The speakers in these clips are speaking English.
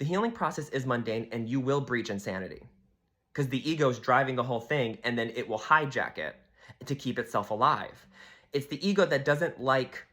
The healing process is mundane and you will breach insanity because the ego is driving the whole thing and then it will hijack it to keep itself alive. It's the ego that doesn't like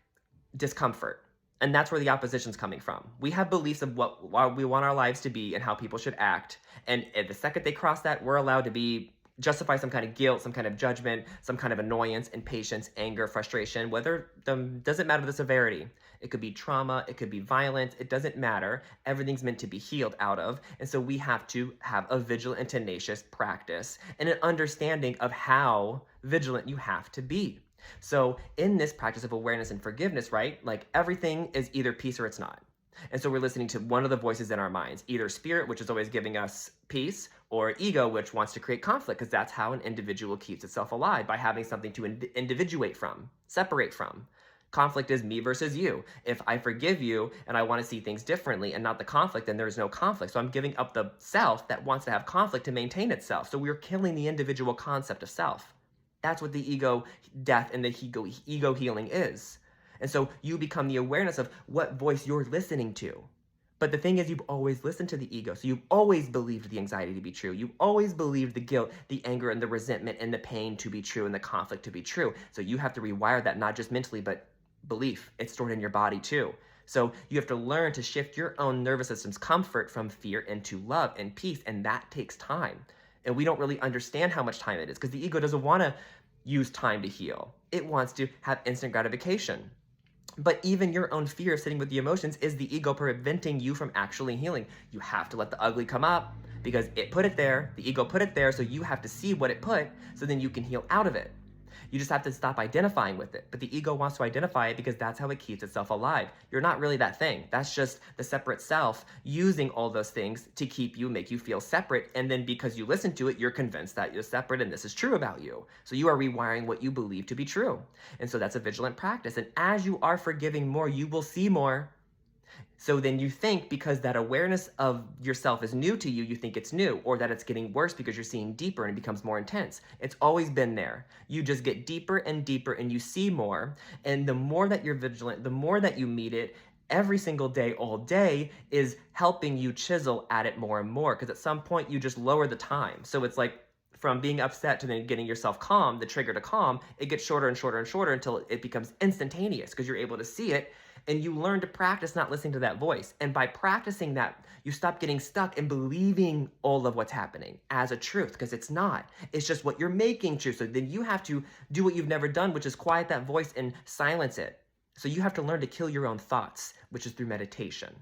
discomfort. And that's where the opposition's coming from. We have beliefs of what we want our lives to be and how people should act. And the second they cross that, we're allowed to justify some kind of guilt, some kind of judgment, some kind of annoyance, impatience, anger, frustration, doesn't matter the severity. It could be trauma, it could be violence, it doesn't matter. Everything's meant to be healed out of. And so we have to have a vigilant and tenacious practice and an understanding of how vigilant you have to be. So in this practice of awareness and forgiveness, right, like everything is either peace or it's not. And so we're listening to one of the voices in our minds, either spirit, which is always giving us peace, or ego, which wants to create conflict, because that's how an individual keeps itself alive, by having something to individuate from, separate from. Conflict is me versus you. If I forgive you and I want to see things differently and not the conflict, then there's no conflict. So I'm giving up the self that wants to have conflict to maintain itself. So we're killing the individual concept of self. That's what the ego death and the ego healing is. And so you become the awareness of what voice you're listening to. But the thing is, you've always listened to the ego. So you've always believed the anxiety to be true. You've always believed the guilt, the anger, and the resentment, and the pain to be true, and the conflict to be true. So you have to rewire that, not just mentally, but belief. It's stored in your body too. So you have to learn to shift your own nervous system's comfort from fear into love and peace. And that takes time. And we don't really understand how much time it is, because the ego doesn't want to use time to heal. It wants to have instant gratification. But even your own fear of sitting with the emotions is the ego preventing you from actually healing. You have to let the ugly come up because it put it there. The ego put it there, so you have to see what it put so then you can heal out of it. You just have to stop identifying with it. But the ego wants to identify it because that's how it keeps itself alive. You're not really that thing. That's just the separate self using all those things to make you feel separate. And then because you listen to it, you're convinced that you're separate and this is true about you. So you are rewiring what you believe to be true. And so that's a vigilant practice. And as you are forgiving more, you will see more. So then you think, because that awareness of yourself is new to you, you think it's new, or that it's getting worse because you're seeing deeper and it becomes more intense. It's always been there. You just get deeper and deeper and you see more. And the more that you're vigilant, the more that you meet it, every single day, all day, is helping you chisel at it more and more. Because at some point you just lower the time. So it's like, from being upset to then getting yourself calm, the trigger to calm, it gets shorter and shorter and shorter until it becomes instantaneous because you're able to see it, and you learn to practice not listening to that voice. And by practicing that, you stop getting stuck in believing all of what's happening as a truth, because it's not. It's just what you're making true. So then you have to do what you've never done, which is quiet that voice and silence it. So you have to learn to kill your own thoughts, which is through meditation.